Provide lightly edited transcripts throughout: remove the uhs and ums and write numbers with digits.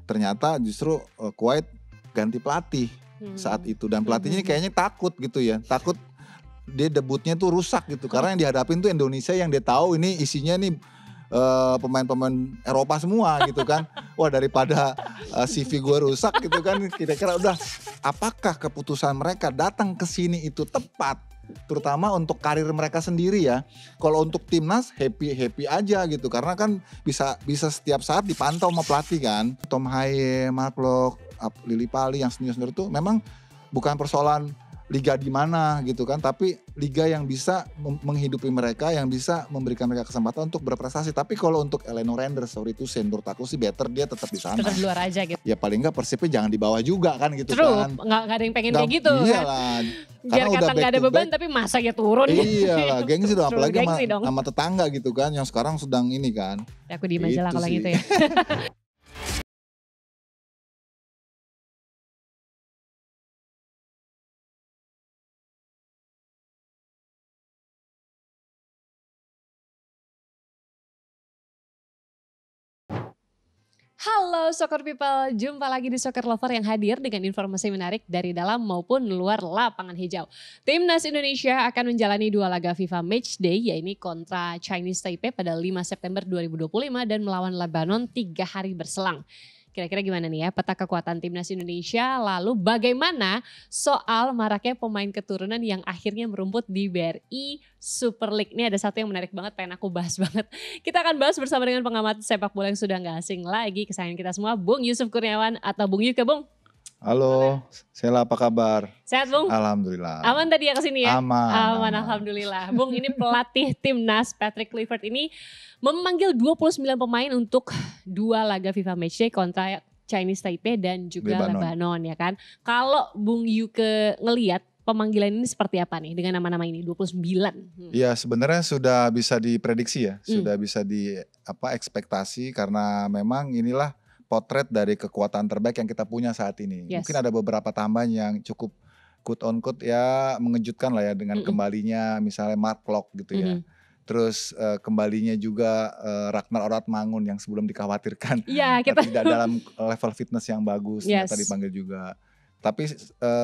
ternyata justru Kuwait ganti pelatih saat itu, dan pelatihnya kayaknya takut gitu ya, takut dia debutnya tuh rusak gitu, karena yang dihadapin tuh Indonesia yang dia tahu ini isinya nih pemain-pemain Eropa semua gitu kan. Wah, daripada CV gue rusak gitu kan, kira-kira udah apakah keputusan mereka datang ke sini itu tepat, terutama untuk karir mereka sendiri ya. Kalau untuk timnas happy aja gitu, karena kan bisa setiap saat dipantau sama pelatih kan. Tom Haye, Mark Locke, Lili Pali yang senior itu memang bukan persoalan liga di mana gitu kan, tapi liga yang bisa menghidupi mereka, yang bisa memberikan mereka kesempatan untuk berprestasi. Tapi kalau untuk Eleanor Renders, sorry itu menurut aku sih better dia tetap di sana. Tetap di luar aja gitu. Ya paling enggak Persibnya jangan di bawah juga kan gitu. True, kan. Nggak ada yang pengen kayak gitu iyalah, kan. Biar kata nggak ada beban tapi masa ya turun. Iyalah, gengsi dong, apalagi sama tetangga gitu kan, yang sekarang sedang ini kan. Ya, aku diem aja lah kalau gitu ya. Halo Soccer People, jumpa lagi di Soccer Lover yang hadir dengan informasi menarik dari dalam maupun luar lapangan hijau. Timnas Indonesia akan menjalani 2 laga FIFA Matchday, yaitu kontra Chinese Taipei pada 5 September 2025 dan melawan Lebanon 3 hari berselang. Kira-kira gimana nih ya peta kekuatan Timnas Indonesia, lalu bagaimana soal maraknya pemain keturunan yang akhirnya merumput di BRI Super League. Ini ada satu yang menarik banget, pengen aku bahas banget. Kita akan bahas bersama dengan pengamat sepak bola yang sudah gak asing lagi, kesayangan kita semua, Bung Yusuf Kurniawan atau Bung Yuke, Bung. Halo, Sela apa kabar? Sehat Bung? Alhamdulillah. Aman tadi ya kesini ya? Aman. Alhamdulillah. Bung, ini pelatih Timnas Patrick Kluivert ini memanggil 29 pemain untuk 2 laga FIFA Matchday kontra Chinese Taipei dan juga Lebanon ya kan. Kalau Bung Yuke ngelihat pemanggilan ini seperti apa nih dengan nama-nama ini 29? Ya sebenarnya sudah bisa diprediksi ya, sudah bisa ekspektasi, karena memang inilah potret dari kekuatan terbaik yang kita punya saat ini. Yes. Mungkin ada beberapa tambahan yang cukup quote on quote ya mengejutkan lah ya, dengan kembalinya misalnya Mark Locke gitu ya. Terus kembalinya juga Ragnar Oratmangun yang sebelum dikhawatirkan tidak dalam level fitness yang bagus, ternyata dipanggil juga. Tapi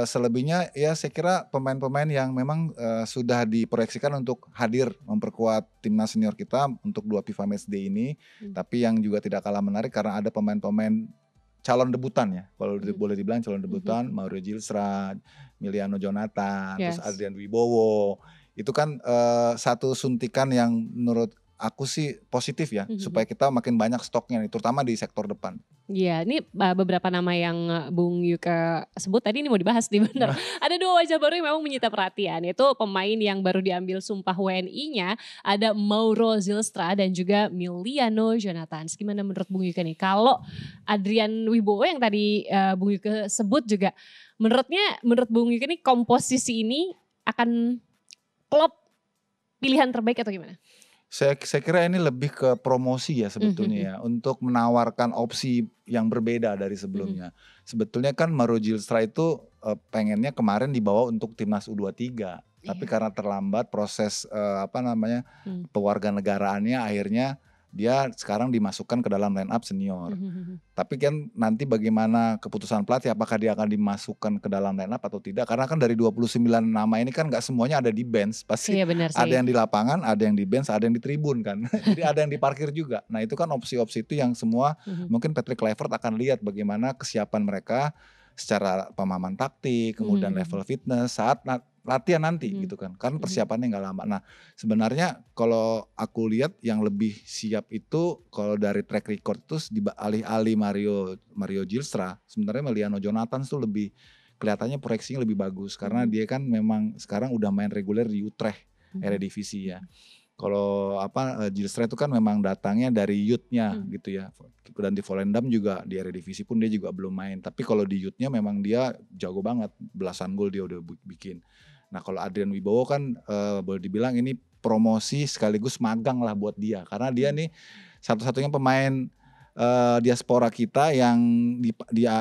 selebihnya ya saya kira pemain-pemain yang memang sudah diproyeksikan untuk hadir memperkuat timnas senior kita untuk 2 FIFA Matchday ini. Tapi yang juga tidak kalah menarik karena ada pemain-pemain calon debutan ya. Kalau boleh dibilang calon debutan, Mauro Gilstra, Miliano Jonathan, terus Adrian Wibowo. Itu kan satu suntikan yang menurut aku sih positif ya, supaya kita makin banyak stoknya nih, terutama di sektor depan. Iya, ini beberapa nama yang Bung Yuke sebut tadi ini mau dibahas nih bener. Ada 2 wajah baru yang memang menyita perhatian, yaitu pemain yang baru diambil sumpah WNI-nya, ada Mauro Gilstra dan juga Miliano Jonathan. Gimana menurut Bung Yuke nih? Kalau Adrian Wibowo yang tadi Bung Yuke sebut juga, menurut Bung Yuke nih komposisi ini akan klop pilihan terbaik atau gimana? Saya kira ini lebih ke promosi ya sebetulnya ya, untuk menawarkan opsi yang berbeda dari sebelumnya. Sebetulnya kan Mauro Gilstra itu pengennya kemarin dibawa untuk timnas U23, tapi karena terlambat proses pewarganegaraannya, akhirnya dia sekarang dimasukkan ke dalam line up senior. Tapi kan nanti bagaimana keputusan pelatih, apakah dia akan dimasukkan ke dalam line up atau tidak. Karena kan dari 29 nama ini kan gak semuanya ada di bench. Pasti ada yang di lapangan, ada yang di bench, ada yang di tribun kan. Jadi ada yang di parkir juga. Nah itu kan opsi-opsi itu yang semua mungkin Patrick Kluivert akan lihat bagaimana kesiapan mereka secara pemahaman taktik, kemudian level fitness saat latihan nanti gitu kan, karena persiapannya nggak lama. Nah sebenarnya kalau aku lihat yang lebih siap itu kalau dari track record itu alih-alih Mauro Gilstra, sebenarnya Miliano Jonathan tuh lebih kelihatannya proyeksinya lebih bagus karena dia kan memang sekarang udah main reguler di Utrecht Eredivisie ya. Kalau Gilstra itu kan memang datangnya dari youth-nya gitu ya. Dan di Volendam juga di Eredivisie pun dia juga belum main. Tapi kalau di youth-nya memang dia jago banget, belasan gol dia udah bikin. Nah kalau Adrian Wibowo kan boleh dibilang ini promosi sekaligus magang lah buat dia. Karena dia nih satu-satunya pemain diaspora kita yang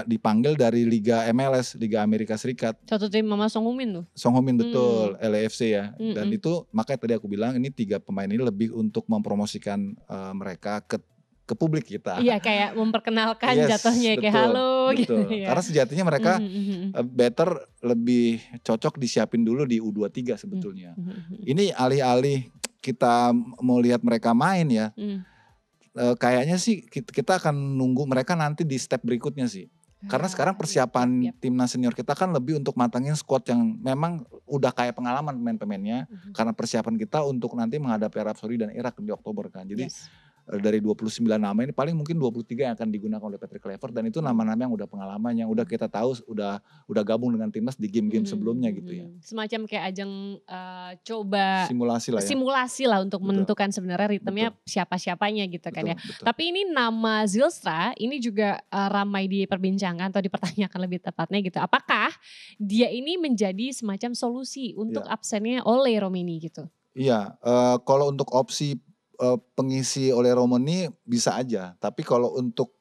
dipanggil dari Liga MLS, Liga Amerika Serikat. Satu tim sama Song Heung-min tuh. Song Heung-min betul, LAFC ya. Dan itu makanya tadi aku bilang ini 3 pemain ini lebih untuk mempromosikan mereka ke ke publik kita. Iya, kayak memperkenalkan Yes, jatuhnya kayak betul, halo gitu betul. ya. Karena sejatinya mereka better lebih cocok disiapin dulu di U23 sebetulnya. Ini alih-alih kita mau lihat mereka main ya, kayaknya sih kita akan nunggu mereka nanti di step berikutnya sih. Karena sekarang persiapan timnas senior kita kan lebih untuk matangin squad yang memang udah kayak pengalaman pemain-pemainnya. Karena persiapan kita untuk nanti menghadapi Arab Saudi dan Irak di Oktober kan. Jadi dari 29 nama ini paling mungkin 23 yang akan digunakan oleh Patrick Kluivert, dan itu nama-nama yang udah pengalaman, yang udah kita tahu udah gabung dengan timnas di game-game sebelumnya gitu ya. Semacam kayak ajang coba simulasi lah untuk menentukan sebenarnya ritmenya siapa-siapanya gitu kan ya. Tapi ini nama Zylstra ini juga ramai diperbincangkan atau dipertanyakan lebih tepatnya gitu. Apakah dia ini menjadi semacam solusi untuk absennya oleh Romeni gitu? Iya, kalau untuk opsi pengisi oleh Romeni bisa aja, tapi kalau untuk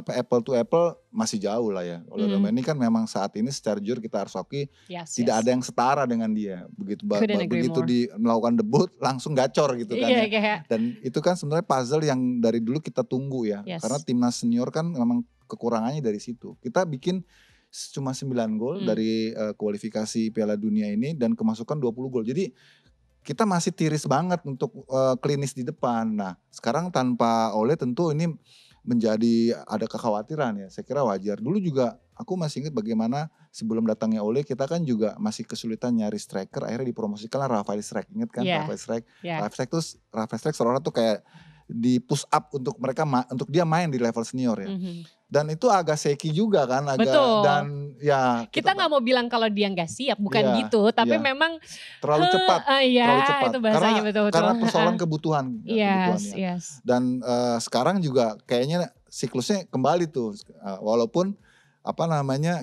apple to apple masih jauh lah ya. Oleh Romeni kan memang saat ini secara jujur kita harus akui tidak ada yang setara dengan dia. Begitu melakukan debut langsung gacor gitu kan ya. Dan itu kan sebenarnya puzzle yang dari dulu kita tunggu ya. Karena timnas senior kan memang kekurangannya dari situ. Kita bikin cuma 9 gol dari kualifikasi Piala Dunia ini dan kemasukan 20 gol. Jadi kita masih tiris banget untuk klinis di depan. Nah sekarang tanpa Ole tentu ini menjadi ada kekhawatiran ya. Saya kira wajar. Dulu juga aku masih ingat bagaimana sebelum datangnya Ole kita kan juga masih kesulitan nyari striker. Akhirnya dipromosikan Rafael Schreck. Ingat kan Rafael Schreck? Rafael Schreck seolah-olah tuh kayak di push up untuk mereka untuk dia main di level senior ya. Dan itu agak shaky juga kan, dan ya kita nggak mau bilang kalau dia nggak siap, bukan gitu, tapi memang terlalu cepat, terlalu cepat. Itu bahasanya karena persoalan kebutuhan. Dan sekarang juga kayaknya siklusnya kembali tuh, walaupun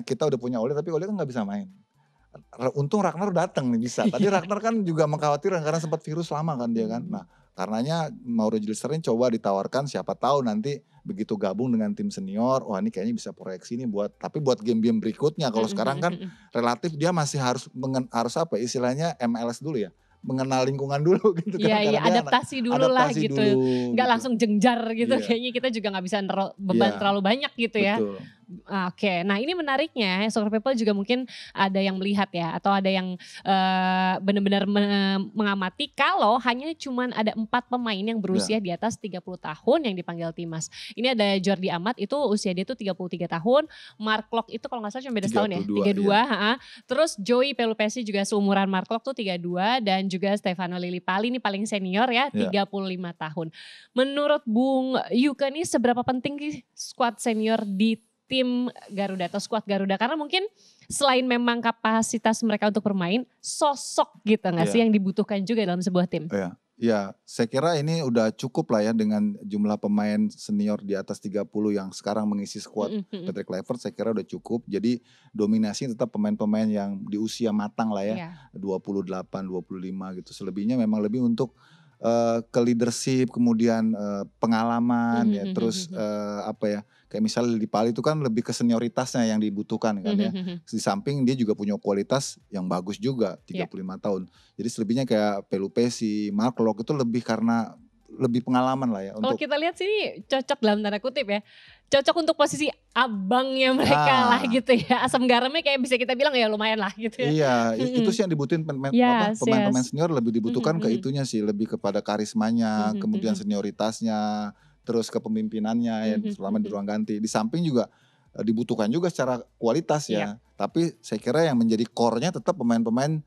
kita udah punya Ole, tapi Ole kan nggak bisa main. Untung Ragnar datang nih bisa. Tadi Ragnar kan juga mengkhawatirkan karena sempat virus lama kan dia kan. Nah karenanya Mauro Zylstra ini coba ditawarkan, siapa tahu nanti begitu gabung dengan tim senior, wah ini kayaknya bisa proyeksi nih tapi buat game-game berikutnya. Kalau sekarang kan relatif dia masih harus istilahnya MLS dulu ya, mengenal lingkungan dulu gitu kan. Iya, adaptasi dulu lah gitu. Nggak langsung jengjar gitu, kayaknya kita juga nggak bisa beban terlalu banyak gitu ya. Oke, nah ini menariknya Soccer People juga mungkin ada yang melihat ya, atau ada yang benar-benar mengamati kalau hanya cuman ada 4 pemain yang berusia di atas 30 tahun yang dipanggil timnas. Ini ada Jordi Amat, itu usia dia tuh 33 tahun, Mark Klok itu kalau nggak salah cuma beda setahun ya, 32. Terus Joey Pelupesi juga seumuran Mark Klok tuh 32, dan juga Stefano Lillipali ini paling senior ya, 35 tahun. Menurut Bung Yuka nih seberapa penting sih skuad senior di tim Garuda atau skuad Garuda, karena mungkin selain memang kapasitas mereka untuk bermain, sosok gitu gak sih yang dibutuhkan juga dalam sebuah tim? Ya, saya kira ini udah cukup lah ya dengan jumlah pemain senior di atas 30 yang sekarang mengisi skuad Patrick Kluivert, saya kira udah cukup. Jadi dominasi tetap pemain-pemain yang di usia matang lah ya, 28, 25 gitu. Selebihnya memang lebih untuk ke leadership, kemudian pengalaman ya, terus kayak misalnya Lillipali itu kan lebih ke senioritasnya yang dibutuhkan kan ya. Di samping dia juga punya kualitas yang bagus juga, 35 tahun. Jadi selebihnya kayak Pelupesi, Mark Klok itu lebih karena lebih pengalaman lah ya. Kalau kita lihat sini cocok dalam tanda kutip ya, cocok untuk posisi abangnya mereka lah gitu ya. Asam garamnya kayak bisa kita bilang ya lumayan lah gitu ya. Iya, itu sih yang dibutuhin pemain-pemain senior, lebih dibutuhkan ke itunya sih, lebih kepada karismanya, kemudian senioritasnya, terus kepemimpinannya ya selama di ruang ganti. Di samping juga dibutuhkan juga secara kualitas ya. Tapi saya kira yang menjadi core-nya tetap pemain-pemain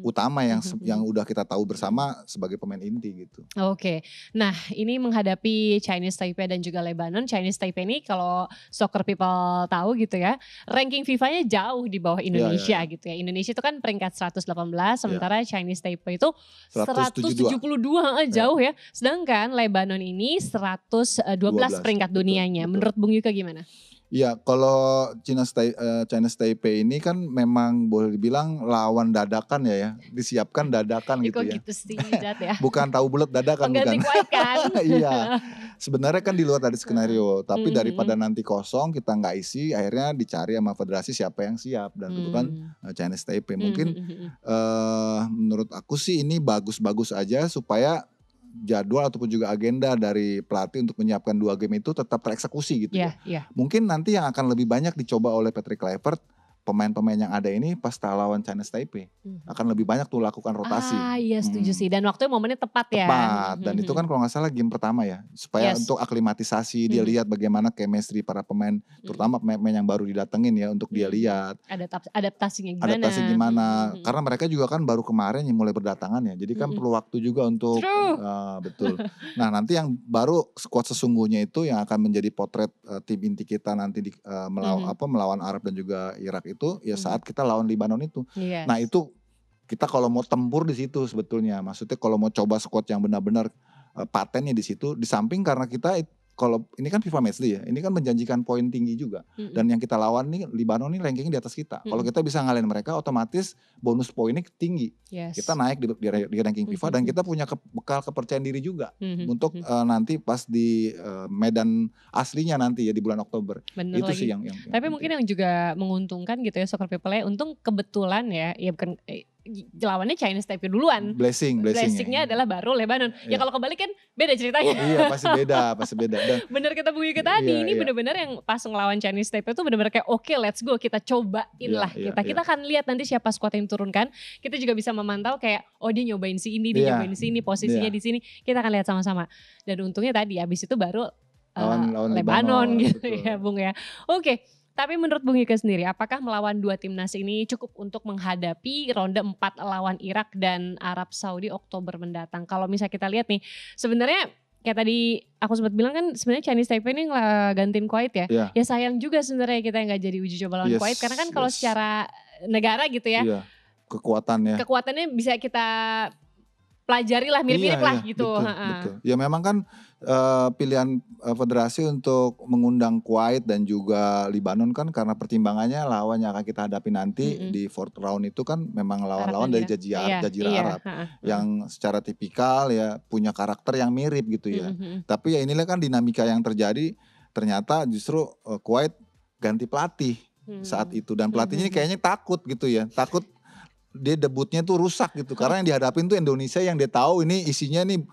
utama yang udah kita tahu bersama sebagai pemain inti gitu. Oke, nah ini menghadapi Chinese Taipei dan juga Lebanon. Chinese Taipei ini kalau Soccer People tahu gitu ya, ranking FIFA-nya jauh di bawah Indonesia gitu ya. Indonesia itu kan peringkat 118, sementara Chinese Taipei itu 172, jauh ya. Sedangkan Lebanon ini 112 peringkat dunianya. Menurut Bung Yuka gimana? Ya, kalau Chinese Taipei ini kan memang boleh dibilang lawan dadakan ya, disiapkan dadakan gitu ya. Gitu sih, ya. Bukan tahu bulat dadakan, bukan. Kan? Iya, sebenarnya kan di luar dari skenario, tapi daripada nanti kosong kita nggak isi, akhirnya dicari sama federasi siapa yang siap, dan kebetulan Chinese Taipei. Mungkin menurut aku sih ini bagus-bagus aja supaya jadwal ataupun juga agenda dari pelatih untuk menyiapkan 2 game itu tetap tereksekusi gitu ya. Mungkin nanti yang akan lebih banyak dicoba oleh Patrick Kluivert, pemain-pemain yang ada ini pas lawan Chinese Taipei akan lebih banyak tuh lakukan rotasi. Iya setuju sih, dan waktunya momennya tepat ya. Tepat, dan itu kan kalau nggak salah game pertama ya, supaya untuk aklimatisasi dia lihat bagaimana chemistry para pemain, terutama pemain-pemain yang baru didatengin ya untuk dia lihat. Adaptasinya gimana. Adaptasi gimana, karena mereka juga kan baru kemarin yang mulai berdatangan ya, jadi kan perlu waktu juga untuk, betul. Nah nanti yang baru squad sesungguhnya itu yang akan menjadi potret tim inti kita nanti di, melawan Arab dan juga Irak itu ya saat kita lawan Libanon itu. Nah itu kita kalau mau tempur di situ sebetulnya, maksudnya kalau mau coba squad yang benar-benar patennya di situ, di samping karena kita kalau ini kan FIFA Matchday ya, ini kan menjanjikan poin tinggi juga. Dan yang kita lawan nih Libanon nih rankingnya di atas kita. Kalau kita bisa ngalahin mereka, otomatis bonus poinnya tinggi. Kita naik di ranking FIFA dan kita punya bekal kepercayaan diri juga untuk nanti pas di medan aslinya nanti ya di bulan Oktober. Bener itu lagi. sih yang tapi mungkin yang juga menguntungkan gitu ya Soccer People ya, untung kebetulan ya bukan lawannya Chinese Taipei duluan. Blessingnya adalah baru Lebanon. Ya kalau kebalik kan beda ceritanya. Iya pasti beda. Dan, bener kata Bung Yuke tadi, ini bener-bener yang pas ngelawan Chinese Taipei itu bener-bener kayak oke, let's go, kita cobain lah. Kita akan lihat nanti siapa squad yang turunkan. Kita juga bisa memantau kayak dia nyobain si ini, dia nyobain si ini, posisinya di sini. Kita akan lihat sama-sama. Dan untungnya tadi abis itu baru lawan Lebanon gitu betul. ya Bung ya. Oke. Tapi menurut Bung Yuke sendiri, apakah melawan 2 timnas ini cukup untuk menghadapi ronde 4 lawan Irak dan Arab Saudi Oktober mendatang? Kalau misalnya kita lihat nih, sebenarnya kayak tadi aku sempat bilang kan sebenarnya Chinese Taipei ini gantiin Kuwait ya. Ya sayang juga sebenarnya kita nggak jadi uji coba lawan Kuwait, karena kan kalau secara negara gitu ya, kekuatannya bisa kita pelajari lah, mirip-mirip lah gitu. Betul. Ya memang kan pilihan federasi untuk mengundang Kuwait dan juga Libanon kan karena pertimbangannya lawan yang akan kita hadapi nanti di fourth round itu kan memang lawan-lawan dari Jazirah Arab yang secara tipikal ya punya karakter yang mirip gitu ya. Tapi ya inilah kan dinamika yang terjadi, ternyata justru Kuwait ganti pelatih saat itu dan pelatihnya kayaknya takut gitu ya, takut dia debutnya tuh rusak gitu karena yang dihadapin tuh Indonesia yang dia tahu ini isinya nih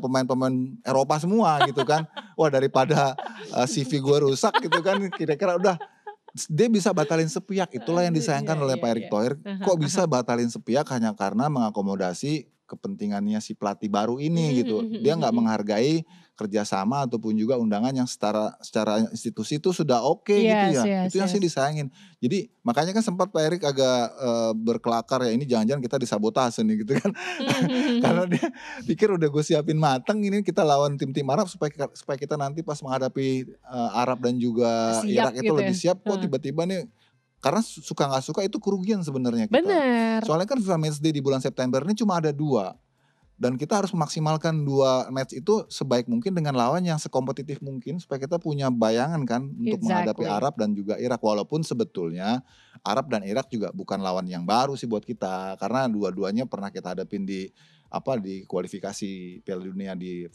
pemain-pemain Eropa semua gitu kan. Wah daripada CV gue rusak gitu kan, kira-kira udah dia bisa batalin sepihak. Itulah yang disayangkan oleh Pak Erick Thohir. Kok bisa batalin sepihak hanya karena mengakomodasi kepentingannya si pelatih baru ini gitu. Dia nggak menghargai kerjasama ataupun juga undangan yang secara institusi itu sudah oke gitu ya. Itu yang sih disayangin. Jadi makanya kan sempat Pak Erick agak berkelakar ya, ini jangan-jangan kita disabotase nih gitu kan. Karena dia pikir udah gue siapin mateng, ini kita lawan tim-tim Arab supaya kita nanti pas menghadapi Arab dan juga Irak itu lebih siap. Kok tiba-tiba nih, karena suka nggak suka itu kerugian sebenarnya kita. Bener. Soalnya kan FIFA Matchday di bulan September ini cuma ada 2. Dan kita harus memaksimalkan 2 match itu sebaik mungkin dengan lawan yang sekompetitif mungkin supaya kita punya bayangan kan untuk menghadapi Arab dan juga Irak. Walaupun sebetulnya Arab dan Irak juga bukan lawan yang baru sih buat kita, karena dua-duanya pernah kita hadapin di kualifikasi Piala Dunia di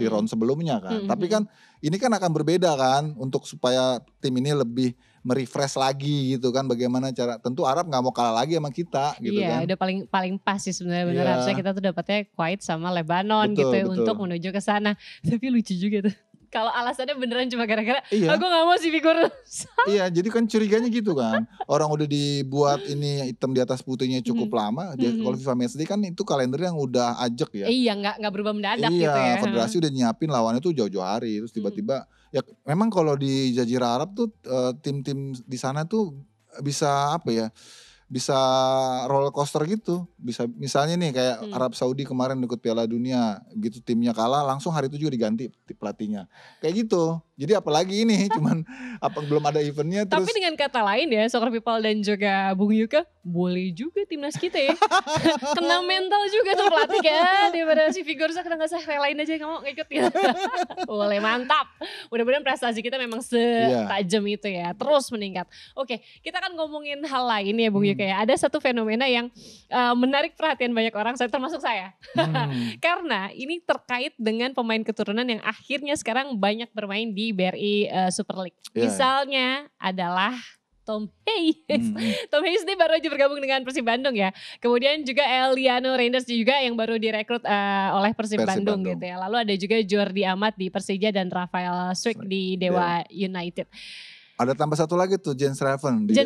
round sebelumnya kan. Tapi kan ini kan akan berbeda kan, untuk supaya tim ini lebih merefresh lagi gitu kan, bagaimana cara, tentu Arab nggak mau kalah lagi sama kita gitu kan. Iya, udah paling pas sih sebenarnya, bener harusnya kita tuh dapatnya Kuwait sama Lebanon gitu ya, untuk menuju ke sana. Tapi lucu juga tuh. Kalau alasannya beneran cuma gara-gara aku gak mau si figur. Iya, jadi kan curiganya gitu kan. Orang udah dibuat ini hitam di atas putihnya cukup lama. Kalau FIFA Matchday kan itu kalender yang udah ajak ya. Iya, gak berubah mendadak gitu ya. Iya, federasi udah nyiapin lawannya tuh jauh-jauh hari. Terus tiba-tiba ya memang kalau di Jazirah Arab tuh tim-tim di sana tuh bisa bisa roller coaster gitu. Bisa misalnya nih kayak Arab Saudi kemarin ikut Piala Dunia gitu, timnya kalah langsung hari itu juga diganti pelatihnya. Kayak gitu. Jadi apalagi ini cuman belum ada eventnya terus. Tapi dengan kata lain ya, Soccer People dan juga Bung Yuke, boleh juga timnas kita ya. Kena mental juga tuh pelatih ya, daripada si Vigorza kena gak relain aja kamu ikut ya. Boleh, mantap. Mudah-mudahan prestasi kita memang setajam itu ya, terus meningkat. Oke, kita kan ngomongin hal lain ya Bung Yuke ya. Ada satu fenomena yang menarik perhatian banyak orang, termasuk saya. Karena ini terkait dengan pemain keturunan yang akhirnya sekarang banyak bermain di BRI Super League. Misalnya adalah Tom Hayes. Hmm. Tom Hayes ini baru aja bergabung dengan Persib Bandung ya. Kemudian juga Eliano Reinders juga yang baru direkrut oleh Persib Bandung gitu ya. Lalu ada juga Jordi Amat di Persija dan Rafael Struijk di Dewa United. Ada tambah satu lagi tuh, Jens Raven di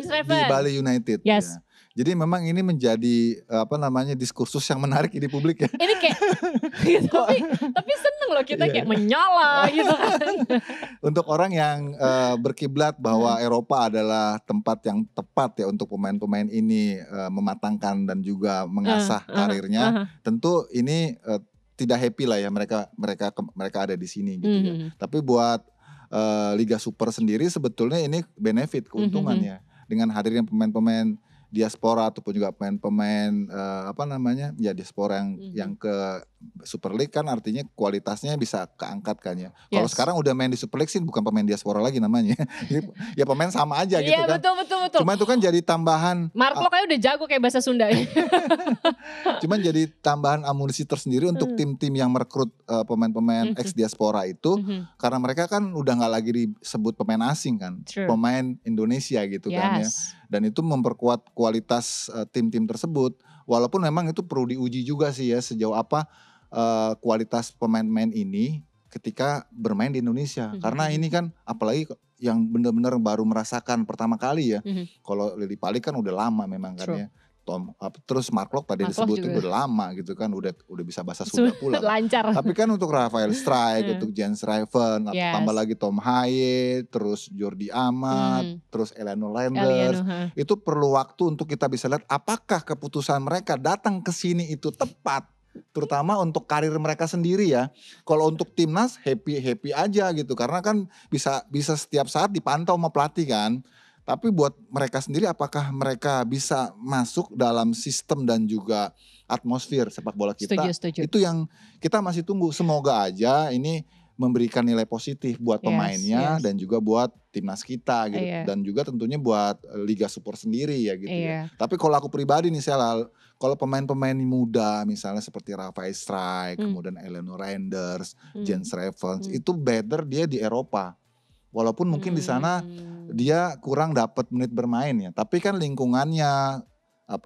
Bali United. Yes. Ya. Jadi memang ini menjadi diskursus yang menarik di publik ya. Ini kayak tapi seneng loh kita kayak menyala gitu kan. Untuk orang yang berkiblat bahwa Eropa adalah tempat yang tepat ya untuk pemain-pemain ini mematangkan dan juga mengasah karirnya, tentu ini tidak happy lah ya mereka ada di sini gitu ya. Tapi buat Liga Super sendiri sebetulnya ini benefit, keuntungannya dengan hadirnya pemain-pemain diaspora ataupun juga pemain-pemain diaspora yang ke Super League, kan artinya kualitasnya bisa keangkat kan ya. Kalau sekarang udah main di Super League sih bukan pemain diaspora lagi namanya. Ya pemain sama aja gitu kan. Iya betul. Cuman itu kan jadi tambahan. Mark Lok udah jago kayak bahasa Sunda. Cuman jadi tambahan amunisi tersendiri untuk tim-tim yang merekrut pemain-pemain ex diaspora itu, karena mereka kan udah nggak lagi disebut pemain asing kan, pemain Indonesia gitu kan ya. Dan itu memperkuat kualitas tim-tim tersebut. Walaupun memang itu perlu diuji juga sih ya sejauh apa kualitas pemain-pemain ini ketika bermain di Indonesia. Karena ini kan apalagi yang benar-benar baru merasakan pertama kali ya. Kalau Lily Pali kan udah lama memang kan ya. Terus Mark Lok tadi disebutin udah lama gitu kan, udah bisa bahasa Sunda pula. Lancar. Tapi kan untuk Rafael Struijk, untuk Jens Raven, tambah lagi Tom Hayes, terus Jordi Amat, terus Eliano Reinders, itu perlu waktu untuk kita bisa lihat apakah keputusan mereka datang ke sini itu tepat. Terutama untuk karir mereka sendiri ya. Kalau untuk timnas happy aja gitu, karena kan bisa setiap saat dipantau sama pelatih kan. Tapi buat mereka sendiri apakah mereka bisa masuk dalam sistem dan juga atmosfer sepak bola kita? Setuju. Itu yang kita masih tunggu. Semoga aja ini memberikan nilai positif buat pemainnya dan juga buat timnas kita gitu. Dan juga tentunya buat Liga Super sendiri ya gitu ya. Tapi kalau aku pribadi nih kalau pemain-pemain muda misalnya seperti Rafael Struijk, kemudian Eliano Reinders, Jens Raven, itu better dia di Eropa. Walaupun mungkin di sana dia kurang dapat menit bermain ya, tapi kan lingkungannya,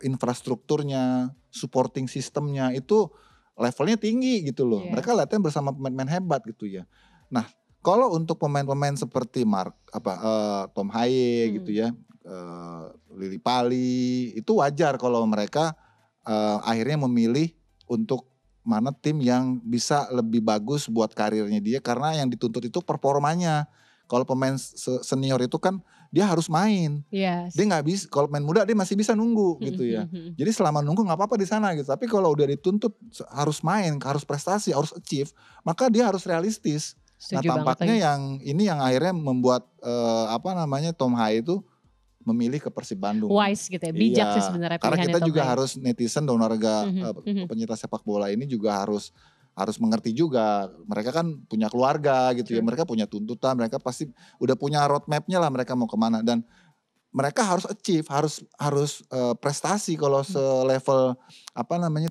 infrastrukturnya, supporting sistemnya itu levelnya tinggi gitu loh. Mereka latihan bersama pemain-pemain hebat gitu ya. Nah, kalau untuk pemain-pemain seperti Tom Hayes gitu ya, Lily Pali, itu wajar kalau mereka akhirnya memilih untuk mana tim yang bisa lebih bagus buat karirnya dia, karena yang dituntut itu performanya. Kalau pemain senior itu kan dia harus main, dia nggak bisa. Kalau pemain muda dia masih bisa nunggu gitu ya. Jadi selama nunggu nggak apa-apa di sana gitu. Tapi kalau udah dituntut harus main, harus prestasi, harus achieve, maka dia harus realistis. Tampaknya yang akhirnya membuat Tom Hayes itu memilih ke Persib Bandung. Wise gitu ya, bijak sih sebenarnya. Karena kita juga harus netizen dan warga pencinta sepak bola ini juga harus mengerti juga, mereka kan punya keluarga gitu ya, mereka punya tuntutan, mereka pasti udah punya roadmapnya lah mereka mau kemana, dan mereka harus achieve, harus prestasi. Kalau selevel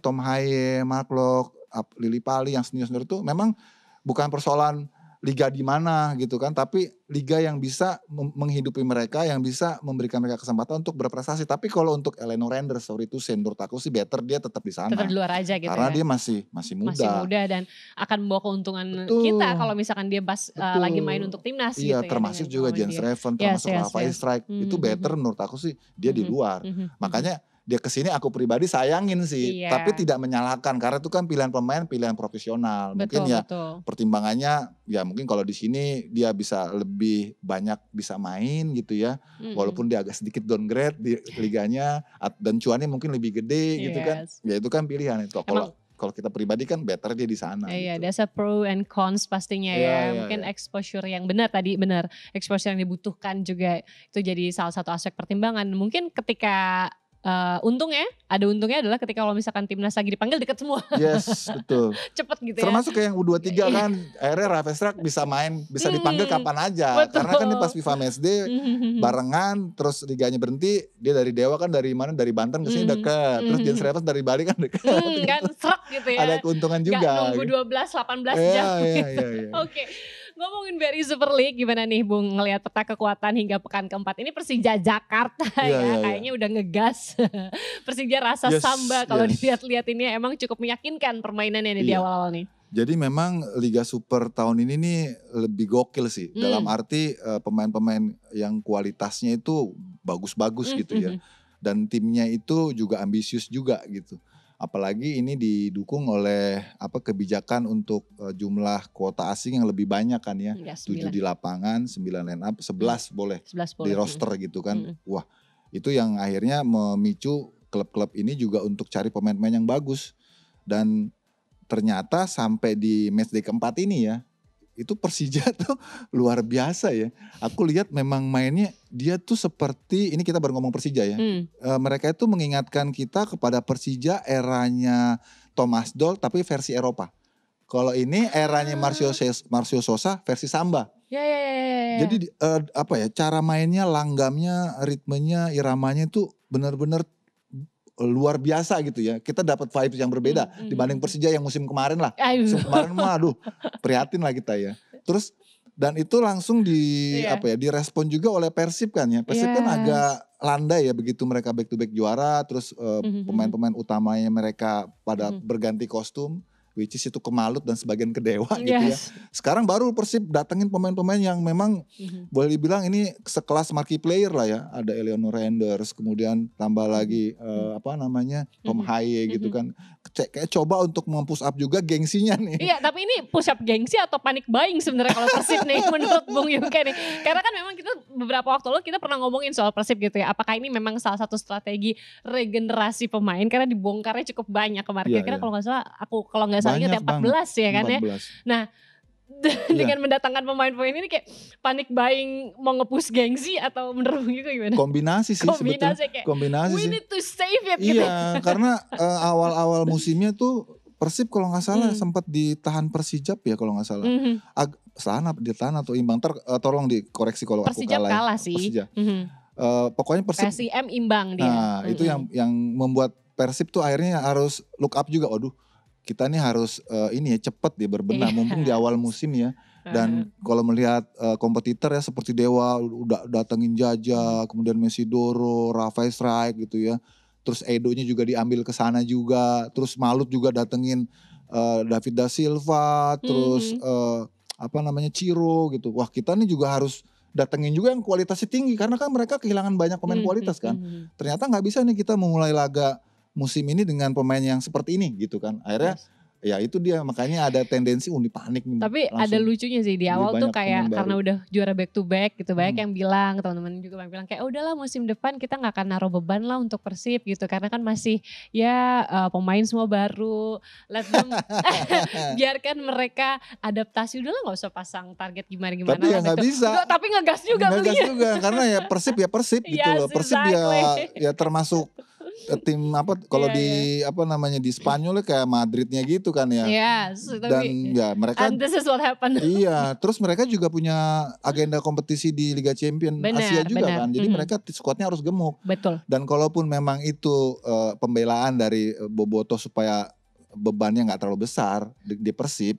Tom Hayes, Mark Lok, Lily Pali yang senior itu memang bukan persoalan liga di mana gitu kan, tapi liga yang bisa menghidupi mereka, yang bisa memberikan mereka kesempatan untuk berprestasi. Tapi kalau untuk Eliano Reinders, menurut aku sih better dia tetap di sana. Tetap di luar aja gitu karena ya. dia masih muda. Masih muda dan akan membawa keuntungan kita kalau misalkan dia lagi main untuk timnas gitu ya. Termasuk juga Jens Raven, termasuk Rafael Struijk. Itu better menurut aku sih dia di luar. Makanya dia kesini aku pribadi sayangin sih, tapi tidak menyalahkan karena itu kan pilihan pemain, pilihan profesional. Mungkin pertimbangannya ya mungkin kalau di sini dia bisa lebih banyak bisa main gitu ya, walaupun dia agak sedikit downgrade di liganya dan cuannya mungkin lebih gede gitu kan, ya itu kan pilihan itu. Kalau kita pribadi kan better dia di sana. Iya, gitu. there's a pro and cons pastinya mungkin exposure yang benar exposure yang dibutuhkan juga itu jadi salah satu aspek pertimbangan. Mungkin ketika ada untungnya adalah ketika kalau misalkan timnas lagi dipanggil deket semua. Yes, betul. Cepet gitu Termasuk kayak yang U23 kan, akhirnya Rafael Struijk bisa main, bisa dipanggil kapan aja. Betul. Karena kan dia pas FIFA Matchday barengan, terus liganya berhenti, dia dari Dewa kan dari Banten ke sini deket. Terus Jens Raven dari Bali kan deket. Kan serak gitu ya. Ada keuntungan juga. Gak nunggu 12-18 jam. Iya. Oke. Ngomongin BRI Super League, gimana nih Bung ngelihat peta kekuatan hingga pekan keempat ini? Persija Jakarta kayaknya udah ngegas. Persija rasa samba kalau dilihat-lihat ini emang cukup meyakinkan permainannya di awal-awal nih. Jadi memang Liga Super tahun ini nih lebih gokil sih. Dalam arti pemain-pemain yang kualitasnya itu bagus-bagus gitu ya. Dan timnya itu juga ambisius juga gitu. Apalagi ini didukung oleh kebijakan untuk jumlah kuota asing yang lebih banyak kan ya. 7 di lapangan, 9 line up, 11 boleh di roster gitu kan. Wah, itu yang akhirnya memicu klub-klub ini juga untuk cari pemain-pemain yang bagus. Dan ternyata sampai di matchday keempat ini ya, itu Persija tuh luar biasa ya. Aku lihat memang mainnya dia tuh seperti, ini kita baru ngomong Persija ya. Mereka itu mengingatkan kita kepada Persija eranya Thomas Doll tapi versi Eropa. Kalau ini eranya Marcio Sosa versi Samba. Ya. Jadi cara mainnya, langgamnya, ritmenya, iramanya itu benar-benar luar biasa gitu ya. Kita dapat vibes yang berbeda dibanding Persija yang musim kemarin lah. Musim kemarin mah prihatin lah kita ya. Terus dan itu langsung direspon juga oleh Persib kan ya. Persib kan agak landai ya begitu mereka back to back juara, terus pemain-pemain utamanya mereka pada berganti kostum. Which is itu Kemalut dan sebagian ke Dewa gitu ya. Sekarang baru Persib datengin pemain-pemain yang memang boleh dibilang ini sekelas marquee player lah ya. Ada Eleonor Renders, kemudian tambah lagi Tom Haye gitu kan. Kayak coba untuk mempush up juga gengsinya nih. Iya, tapi ini push up gengsi atau panik buying sebenarnya kalau Persib nih menurut Bung Yuke nih. Karena kan memang kita beberapa waktu lalu kita pernah ngomongin soal Persib gitu ya. Apakah ini memang salah satu strategi regenerasi pemain karena dibongkarnya cukup banyak kemarin. Kira-kira kalau nggak salah, kalau nggak salah ingat ya 14 ya kan 14. Ya. Nah dengan mendatangkan pemain-pemain ini kayak panik buying mau nge-push gengsi atau menurut Bung Yuke gimana? Kombinasi sih sebetulnya. Kombinasi we need to save it gitu. Iya karena awal-awal musimnya tuh Persib kalau nggak salah sempat ditahan Persijap ya kalau nggak salah. Ditahan atau imbang. Tolong dikoreksi kalau aku kalah sih. Persija. Pokoknya Persib. PSIM imbang dia. Nah itu yang membuat Persib tuh akhirnya harus look up juga. Waduh kita nih harus cepet dia berbenah mumpung di awal musim ya. Dan kalau melihat kompetitor ya seperti Dewa udah datengin Jaja, kemudian Mesidoro, Rafael Strike gitu ya. Terus Edonya juga diambil ke sana juga. Terus Malut juga datengin David da Silva, terus Ciro gitu. Wah, kita nih juga harus datengin juga yang kualitasnya tinggi karena kan mereka kehilangan banyak pemain kualitas kan. Ternyata nggak bisa nih kita memulai laga musim ini dengan pemain yang seperti ini gitu kan. Akhirnya ya itu dia makanya ada tendensi panik nih. Tapi ada lucunya sih di awal tuh kayak karena udah juara back to back gitu banyak yang bilang, teman-teman juga bilang kayak udahlah musim depan kita gak akan naruh beban lah untuk Persib gitu. Karena kan masih pemain semua baru. Let them biarkan mereka adaptasi udahlah gak usah pasang target gimana-gimana. Tapi ya gak bisa. Tapi ngegas juga. Ngegas juga karena ya Persib gitu loh. Persib ya termasuk tim kalau di di Spanyol kayak Madridnya gitu kan ya. Dan ya mereka. And this is what happened. Iya, terus mereka juga punya agenda kompetisi di Liga Champions Asia juga kan. Jadi mereka skuadnya harus gemuk. Betul. Dan kalaupun memang itu pembelaan dari Boboto supaya bebannya nggak terlalu besar di Persib.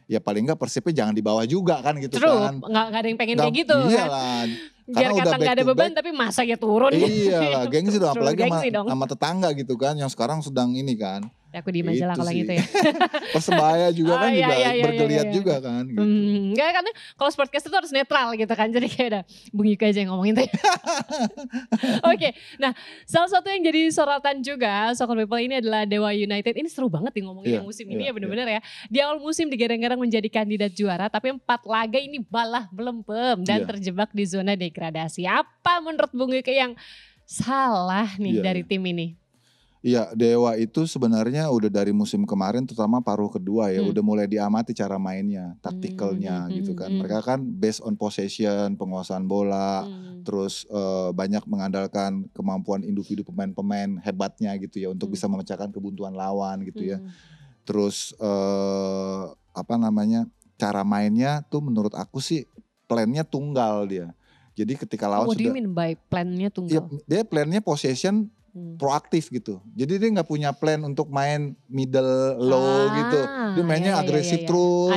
Ya paling nggak Persibnya jangan di bawah juga kan gitu kan. Nggak ada yang pengen kayak gitu. Iyalah. Biar kata gak ada beban tapi masa ya turun. Iya gengsi dong apalagi sama tetangga gitu kan yang sekarang sedang ini kan. Ya aku diem aja lah kalau gitu ya. Persebaya juga kan bergeliat juga kan. Gitu. Enggak karena kalau sportcast itu harus netral gitu kan. Jadi kayak ada Bung Yuka aja yang ngomongin tuh. Oke, nah salah satu yang jadi sorotan juga Soccer People ini adalah Dewa United. Ini seru banget nih ngomongin yang musim ini ya bener-bener ya. Di awal musim digadang-gadang menjadi kandidat juara. Tapi 4 laga ini balah belempem dan terjebak di zona degradasi. Apa menurut Bung Yuka yang salah nih dari tim ini? Iya, Dewa itu sebenarnya udah dari musim kemarin terutama paruh kedua ya, udah mulai diamati cara mainnya, taktikalnya gitu kan. Mereka kan based on possession, penguasaan bola, terus banyak mengandalkan kemampuan individu pemain-pemain hebatnya gitu ya untuk bisa memecahkan kebuntuan lawan gitu ya. Terus cara mainnya tuh menurut aku sih plannya tunggal dia. Jadi ketika lawan what do you mean by plannya tunggal? Ya, dia plannya possession proaktif gitu. Jadi dia nggak punya plan untuk main middle low gitu. Dia mainnya agresif terus,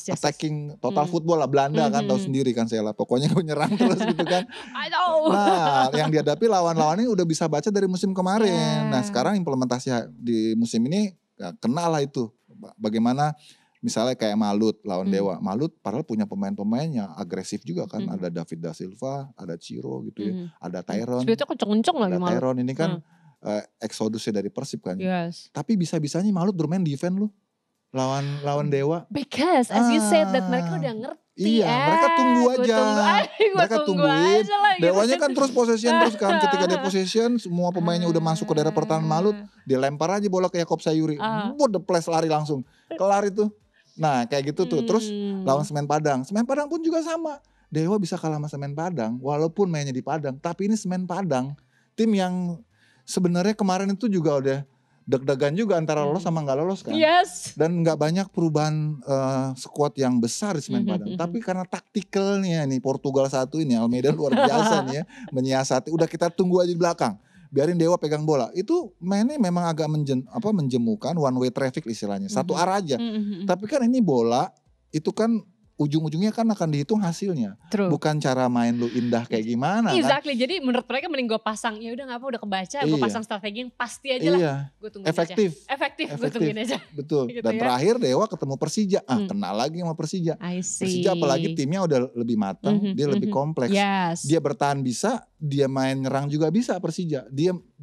attacking total football lah, Belanda kan tahu sendiri kan saya lah. Pokoknya menyerang terus gitu kan. Nah yang dihadapi lawan-lawan ini udah bisa baca dari musim kemarin. Nah sekarang implementasi di musim ini ya, kenal lah itu. Bagaimana misalnya kayak Malut lawan Dewa. Malut padahal punya pemain-pemain yang agresif juga kan. Ada David da Silva, ada Ciro gitu ya. Ada Tyron. Speednya kenceng-kenceng lagi Malut. Tyron ini kan eksodusnya dari Persib kan. Tapi bisa-bisanya Malut bermain defense lu. Lawan Dewa. Because as you said that mereka udah ngerti. Iya, mereka tunggu aja. Mereka tungguin. Dewanya kan terus possession terus kan. Ketika dia possession, semua pemainnya udah masuk ke daerah pertahanan Malut. Dia lempar aja bola ke Yakob Sayuri. The place lari langsung. Kelar itu. Nah kayak gitu tuh. Terus lawan Semen Padang. Semen Padang pun juga sama. Dewa bisa kalah sama Semen Padang. Walaupun mainnya di Padang. Tapi ini Semen Padang. Tim yang sebenarnya kemarin itu juga udah deg-degan juga antara lolos sama gak lolos kan. Dan gak banyak perubahan skuad yang besar di Semen Padang. Tapi karena taktikalnya nih Portugal satu ini Almeida luar biasa nih ya. Menyiasati. Udah kita tunggu aja di belakang. Biarin Dewa pegang bola. Itu mainnya memang agak menjemukan one way traffic istilahnya. Satu arah aja. Tapi kan ini bola itu kan ujung-ujungnya kan akan dihitung hasilnya. Bukan cara main lu indah kayak gimana kan. Jadi menurut mereka mending gue pasang. Ya udah gak apa udah kebaca. Gue pasang strategi yang pasti aja lah. Gue tungguin efektif. aja. Efektif. Gue tungguin aja. Betul. Gitu dan terakhir Dewa ketemu Persija. Kenal lagi sama Persija. Persija apalagi timnya udah lebih matang. Dia lebih kompleks. Dia bertahan bisa. Dia main nyerang juga bisa Persija.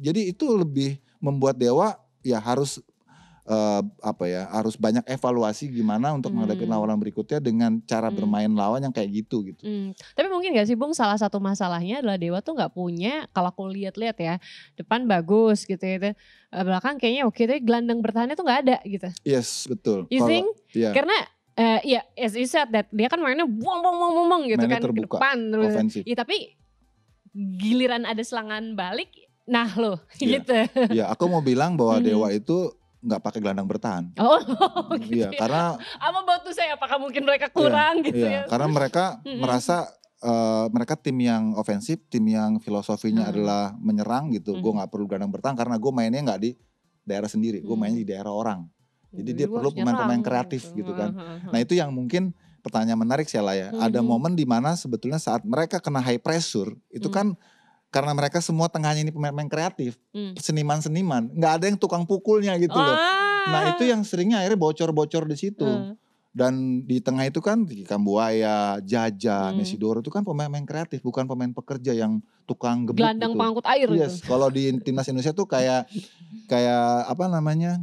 Jadi itu lebih membuat Dewa ya harus harus banyak evaluasi gimana untuk menghadapi lawan berikutnya dengan cara bermain lawan yang kayak gitu. Tapi mungkin gak sih Bung salah satu masalahnya adalah Dewa tuh gak punya, kalau aku lihat-lihat ya, depan bagus gitu ya, belakang kayaknya oke, tapi gelandang bertahannya tuh gak ada gitu. Yes, betul. You think? Yeah. Karena as you said that dia kan mainnya buang gitu mainnya kan terbuka, ke depan terus. Offensive. Ya tapi giliran ada serangan balik, nah loh gitu. Iya, aku mau bilang bahwa Dewa itu nggak pakai gelandang bertahan. Gitu ya. Karena apa batu saya apakah mungkin mereka kurang gitu ya. Karena mereka merasa mereka tim yang ofensif, tim yang filosofinya adalah menyerang gitu. Gue nggak perlu gelandang bertahan karena gue mainnya nggak di daerah sendiri, gue mainnya di daerah orang. Jadi dia perlu pemain-pemain kreatif gitu kan. Nah itu yang mungkin pertanyaan menarik sih lah ya. Ada momen di mana sebetulnya saat mereka kena high pressure itu kan karena mereka semua tengahnya ini pemain-pemain kreatif, seniman-seniman, nggak ada yang tukang pukulnya gitu loh. Nah itu yang seringnya akhirnya bocor-bocor di situ. Dan di tengah itu kan Kambuaya, Jaja, Mesidoro itu kan pemain-pemain kreatif, bukan pemain pekerja yang tukang gebuk gelandang gitu. pengangkut air gitu. Kalau di timnas Indonesia tuh kayak apa namanya,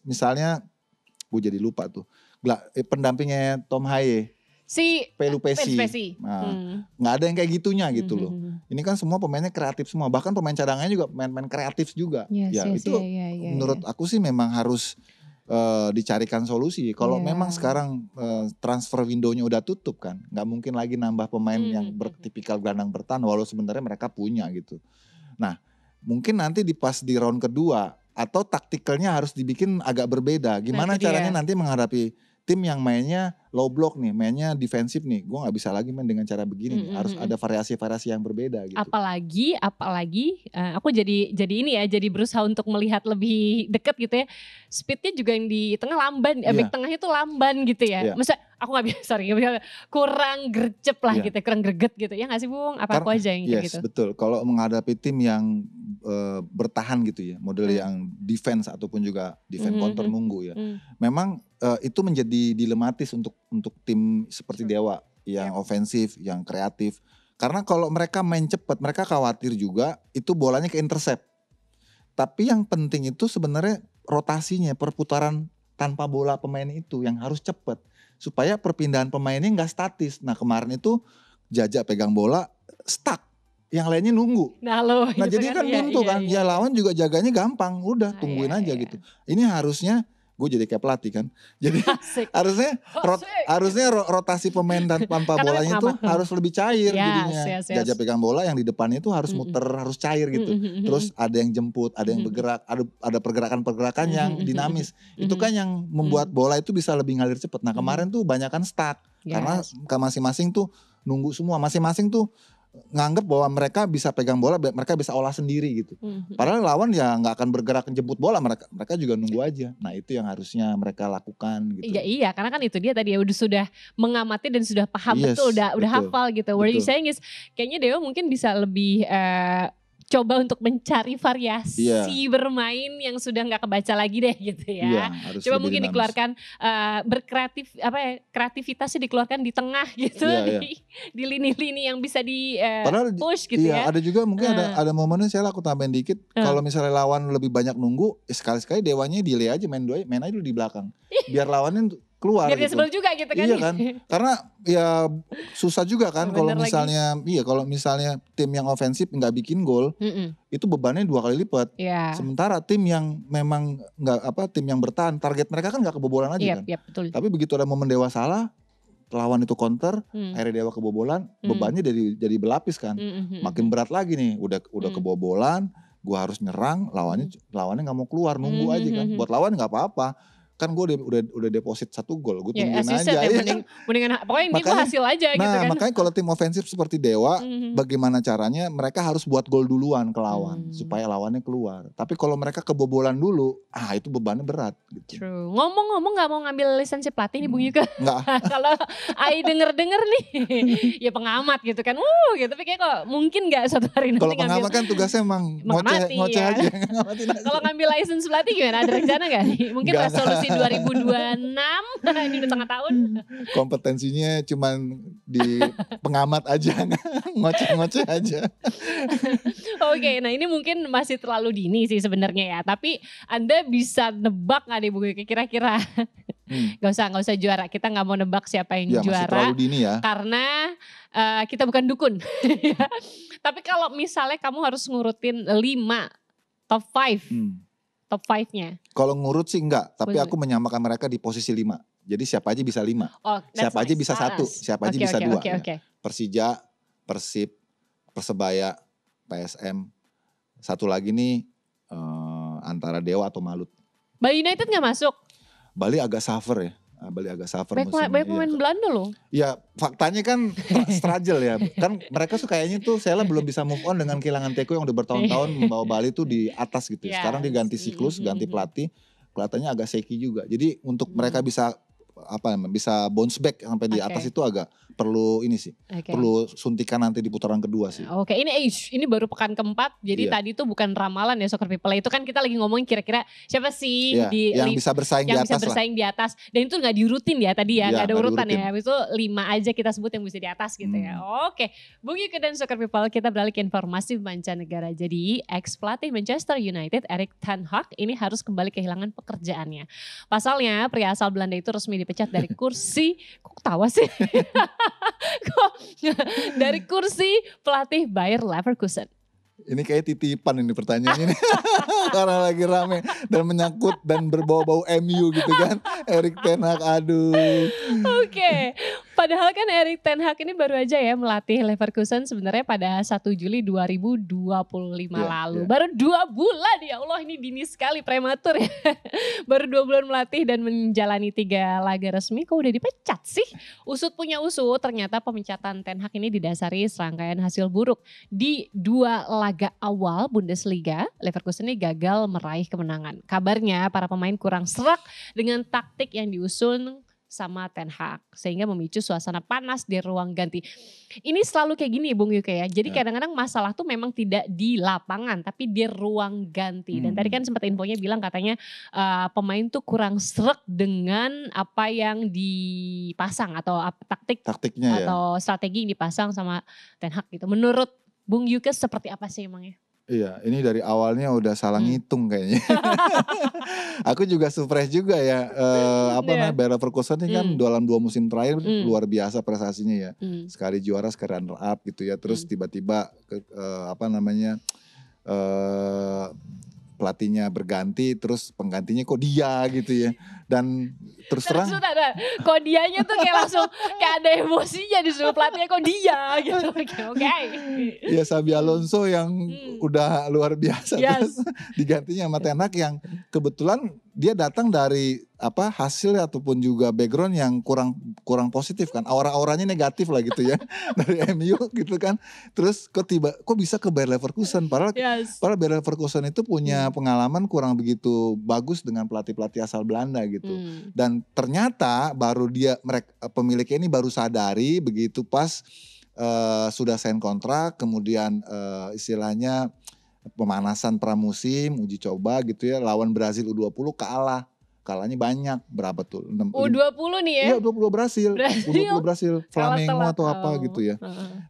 misalnya gue jadi lupa tuh, pendampingnya Tom Haye. Si Pelupesi. Nah, nggak ada yang kayak gitunya gitu loh. Ini kan semua pemainnya kreatif semua. Bahkan pemain cadangannya juga pemain kreatif juga. Menurut aku sih memang harus dicarikan solusi. Kalau memang sekarang transfer window-nya udah tutup kan, nggak mungkin lagi nambah pemain yang bertipikal gelandang bertahan. Walau sebenarnya mereka punya gitu. Nah, mungkin nanti pas di round kedua atau taktikalnya harus dibikin agak berbeda. Gimana caranya nanti menghadapi tim yang mainnya low block nih, mainnya defensif nih, gue nggak bisa lagi main dengan cara begini nih. Harus ada variasi-variasi yang berbeda gitu. Apalagi aku jadi ini ya, jadi berusaha untuk melihat lebih dekat gitu ya. Speednya juga yang di tengah lamban, back tengahnya tuh lamban gitu ya. Masa aku nggak bisa, kurang gercep lah gitu, kurang greget gitu ya nggak sih Bung? Apa aku aja yang kayak gitu? Betul. Kalau menghadapi tim yang bertahan gitu ya, model yang defense ataupun juga defense counter nunggu ya. Memang itu menjadi dilematis untuk tim seperti Dewa yang ofensif, yang kreatif. Karena kalau mereka main cepat, mereka khawatir juga itu bolanya ke intercept. Tapi yang penting itu sebenarnya rotasinya, perputaran tanpa bola pemain itu yang harus cepat. Supaya perpindahan pemainnya nggak statis. Nah kemarin itu Jaja pegang bola stuck. Yang lainnya nunggu. Nah gitu jadi kan buntu kan. Ya lawan juga jaganya gampang. Udah tungguin aja gitu. Ini harusnya gue jadi kayak pelatih kan. Jadi harusnya rotasi pemain dan tanpa bolanya itu harus lebih cair jadinya. Jaja pegang bola yang di depannya itu harus muter, harus cair gitu. Terus ada yang jemput, ada yang bergerak, ada pergerakan-pergerakan yang dinamis. Itu kan yang membuat bola itu bisa lebih ngalir cepat. Nah kemarin tuh banyak kan stuck. Karena masing-masing tuh nunggu semua. Masing-masing tuh nganggep bahwa mereka bisa pegang bola, mereka bisa olah sendiri gitu. Padahal lawan ya nggak akan bergerak jemput bola, mereka juga nunggu aja. Nah itu yang harusnya mereka lakukan gitu. Iya, karena kan itu dia tadi ya sudah mengamati dan sudah paham betul, udah hafal gitu. What you saying is kayaknya Dewa mungkin bisa lebih coba untuk mencari variasi bermain yang sudah nggak kebaca lagi deh gitu ya. Coba mungkin dikeluarkan kreativitasnya dikeluarkan di tengah gitu, di lini-lini yang bisa di push gitu ya. Ada juga mungkin ada momennya aku tambahin dikit. Kalau misalnya lawan lebih banyak nunggu, sekali-sekali Dewanya delay aja main aja dulu di belakang. Biar lawannya keluar biar gitu. sebel juga gitu kan. Iya kan. Karena ya susah juga kan kalau misalnya kalau misalnya tim yang ofensif nggak bikin gol, itu bebannya 2 kali lipat. Sementara tim yang memang tim yang bertahan, target mereka kan nggak kebobolan aja kan. Betul. Tapi begitu ada momen Dewa salah, lawan itu counter, akhirnya Dewa kebobolan, bebannya jadi berlapis kan. Makin berat lagi nih, udah kebobolan, gua harus nyerang, lawannya nggak mau keluar, nunggu aja kan. Buat lawan nggak apa-apa. Kan gue udah deposit 1 gol, gue tungguin aja. Mendingan pokoknya ini gue hasil aja gitu kan. Nah makanya kalau tim ofensif seperti Dewa, bagaimana caranya mereka harus buat gol duluan ke lawan, supaya lawannya keluar. Tapi kalau mereka kebobolan dulu, itu bebannya berat. Gitu. True. Ngomong-ngomong gak mau ngambil lisensi pelatih nih Bung Yuka? Enggak. Kalau Ai denger-denger nih, ya pengamat gitu kan. Gitu, tapi kayak kok mungkin gak suatu hari nanti kalau pengamat kan tugasnya emang ngoceh aja. Kalau ngambil lisensi pelatih gimana? Ada rencana gak nih? Mungkin resolusi 2026, ini udah tengah tahun. Kompetensinya cuman di pengamat aja, ngoceh-ngoceh aja. Oke, nah ini mungkin masih terlalu dini sih sebenarnya ya. Tapi Anda bisa nebak nggak nih Bu Yuki kira-kira? Gak usah juara. Kita nggak mau nebak siapa yang juara. Masih terlalu dini ya. Karena kita bukan dukun. Tapi kalau misalnya kamu harus ngurutin 5 top 5. Top 5-nya. Kalau ngurut sih enggak, tapi aku menyamakan mereka di posisi 5. Jadi siapa aja bisa 5. Siapa aja bisa 1, siapa aja bisa 2. Persija, Persib, Persebaya, PSM. Satu lagi nih antara Dewa atau Malut. Bali United gak masuk? Bali agak suffer ya. Bali agak suffer banyak pemain Belanda loh. Ya faktanya kan struggle ya. Kan mereka tuh kayaknya tuh Sela belum bisa move on dengan kehilangan Teko yang udah bertahun-tahun membawa Bali tuh di atas gitu. Sekarang dia ganti siklus, ganti pelatih. Kelihatannya agak shaky juga. Jadi untuk mereka bisa bounce back sampai di atas itu agak perlu ini sih. Perlu suntikan nanti di putaran kedua sih. Ini baru pekan keempat. Jadi tadi tuh bukan ramalan ya Soccer People. Itu kan kita lagi ngomongin kira-kira siapa sih yang bisa bersaing di atas. Dan itu gak diurutin ya tadi ya. Gak ada urutan ya. Habis itu 5 aja kita sebut yang bisa di atas gitu ya. Oke. Bung Yuka dan Soccer People, kita beralih ke informasi mancanegara. Jadi ex pelatih Manchester United Erik ten Hag ini harus kembali kehilangan pekerjaannya. Pasalnya pria asal Belanda itu resmi dipecat dari kursi. Kok ketawa sih? Dari kursi pelatih Bayer Leverkusen. Ini kayak titipan ini pertanyaan ini. Karena lagi rame dan menyangkut dan berbau-bau MU gitu kan. Erik ten Hag, aduh. Oke. Padahal kan Erik ten Hag ini baru aja ya melatih Leverkusen sebenarnya pada 1 Juli 2025 lalu. Baru 2 bulan, ya Allah ini dini sekali, prematur ya. Baru 2 bulan melatih dan menjalani 3 laga resmi, kok udah dipecat sih? Usut punya usut, ternyata pemecatan ten Hag ini didasari serangkaian hasil buruk. Di 2 laga awal Bundesliga, Leverkusen ini gagal meraih kemenangan. Kabarnya para pemain kurang serak dengan taktik yang diusun sama ten Hag sehingga memicu suasana panas di ruang ganti. Ini selalu kayak gini Bung Yuka ya. Jadi kadang-kadang masalah tuh memang tidak di lapangan tapi di ruang ganti. Dan tadi kan sempat infonya bilang katanya pemain tuh kurang sreg dengan apa yang dipasang atau taktiknya atau strategi yang dipasang sama ten Hag gitu. Menurut Bung Yuka seperti apa sih emangnya? Iya, ini dari awalnya udah salah ngitung kayaknya. Aku juga surprise juga ya. Bayer Leverkusen ini kan dalam 2 musim terakhir luar biasa prestasinya ya. Sekali juara, sekali runner up gitu ya. Terus tiba-tiba pelatihnya berganti, terus penggantinya kok dia gitu ya. Dan terus terang. Kok dianya tuh kayak langsung kayak ada emosinya disuruh pelatihnya kok dia gitu. Oke. Ya Xabi Alonso yang udah luar biasa. Terus digantinya sama ten Hag yang kebetulan dia datang dari hasil ataupun juga background yang kurang positif kan, aura-auranya negatif lah gitu ya dari MU gitu kan. Terus kok bisa ke Bayer Leverkusen, padahal Bayer Leverkusen itu punya pengalaman kurang begitu bagus dengan pelatih-pelatih asal Belanda gitu. Dan ternyata pemiliknya ini baru sadari begitu pas sudah sign kontrak, kemudian istilahnya pemanasan pramusim, uji coba gitu ya, lawan Brazil U20 kalahnya banyak, berapa tuh? U20 nih ya? Iya, 20 Brazil. U20 Brazil, Flamengo atau apa gitu ya.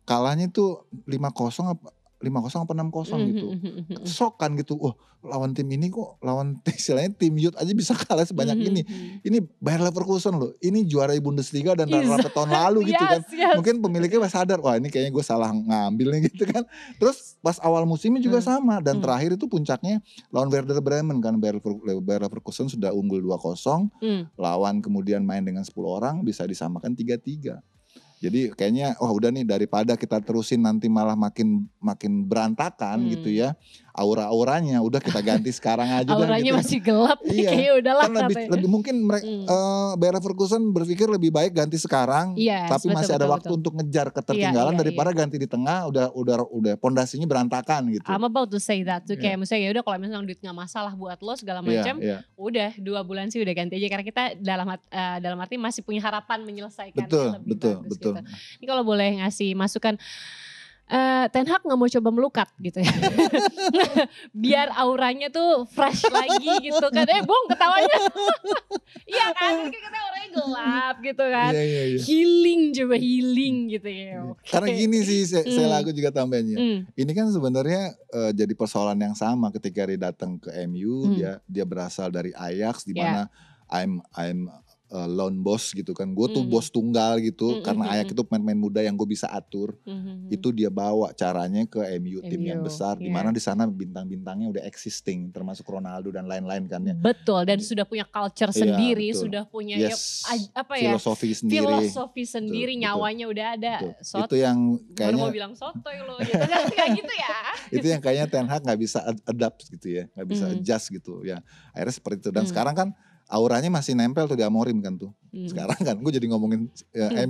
Kalahnya tuh 5-0 apa 6-0 gitu. Shock kan gitu. Lawan tim ini kok, istilahnya tim youth aja bisa kalah sebanyak ini. Ini Bayer Leverkusen loh. Ini juara Bundesliga dan runner-up tahun lalu gitu kan. Mungkin pemiliknya sadar, wah ini kayaknya gue salah ngambil nih gitu kan. Terus pas awal musimnya juga sama. Dan terakhir itu puncaknya lawan Werder Bremen kan. Bayer Leverkusen sudah unggul 2-0. Lawan kemudian main dengan 10 orang bisa disamakan 3-3. Jadi kayaknya udah nih, daripada kita terusin nanti malah makin berantakan gitu ya. Aura-auranya udah kita ganti sekarang aja. Auranya gitu. Masih gelap nih, kayaknya udahlah. Kan lebih mungkin Bayer Leverkusen berpikir lebih baik ganti sekarang, tapi masih ada waktu untuk ngejar ketertinggalan daripada ganti di tengah udah pondasinya berantakan gitu. I'm about to say that tuh, kayak misalnya ya udah kalau misalnya duit nggak masalah buat lo segala macam, udah 2 bulan sih udah ganti aja, karena kita dalam arti masih punya harapan menyelesaikan. Betul. Ini kalau boleh ngasih masukan, Ten Hag gak mau coba melukat gitu ya. Biar auranya tuh fresh lagi gitu kan. Bung ketawanya. Iya kan, kita auranya gelap gitu kan. Healing gitu ya. Karena gini sih, saya juga tambahannya. Ini kan sebenarnya jadi persoalan yang sama ketika dia datang ke MU. Dia berasal dari Ajax, di mana I'm lone boss gitu kan, gue tuh bos tunggal gitu, karena Ajax itu pemain-pemain muda yang gue bisa atur. Itu dia bawa caranya ke MU, tim yang besar, di mana di sana bintang-bintangnya udah existing, termasuk Ronaldo dan lain-lain kan ya. Betul, dan sudah punya culture sendiri, sudah punya filosofi sendiri, nyawanya udah ada. Itu yang kayaknya mau bilang sotoy lo gitu kan, kayak gitu ya. Itu yang kayaknya Ten Hag nggak bisa adapt gitu ya, nggak bisa adjust gitu ya. Akhirnya seperti itu, dan sekarang kan auranya masih nempel tuh di Amorim kan tuh. Sekarang kan gue jadi ngomongin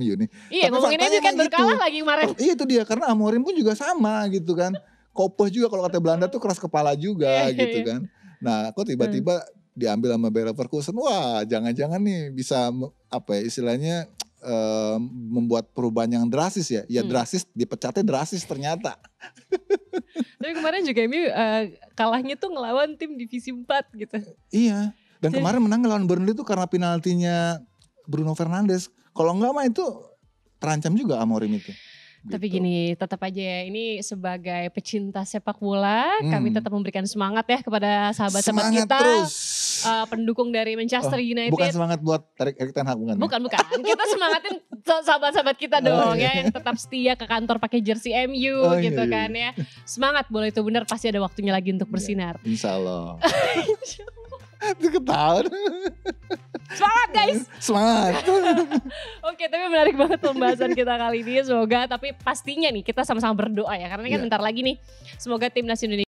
MU nih. Iya, ngomongin MU kan berkalah lagi kemarin. Iya itu dia, karena Amorim pun juga sama gitu kan. Kopoh juga kalau kata Belanda tuh keras kepala juga gitu kan. Nah kok tiba-tiba diambil sama Bayer Leverkusen, wah jangan-jangan nih bisa istilahnya membuat perubahan yang drastis ya. Ya drastis, dipecatnya drastis ternyata. Tapi kemarin juga MU kalahnya tuh ngelawan tim divisi 4 gitu. Iya. Dan kemarin menang lawan Burnley itu karena penaltinya Bruno Fernandes. Kalau enggak mah itu terancam juga Amorim itu. Tapi gini, tetap aja ya, ini sebagai pecinta sepak bola, kami tetap memberikan semangat ya kepada sahabat-sahabat kita. Terus. Pendukung dari Manchester United. Bukan semangat buat Erik ten Hag, bukan. Bukan. Kita semangatin sahabat-sahabat kita dong ya, yang tetap setia ke kantor pakai jersey MU gitu kan ya. Semangat, bola itu benar, pasti ada waktunya lagi untuk bersinar. Insya Allah. Itu ketahuan. Semangat guys. Semangat. Oke, tapi menarik banget pembahasan kita kali ini. Semoga, tapi pastinya nih kita sama-sama berdoa ya, karena kan bentar lagi nih, semoga timnas Indonesia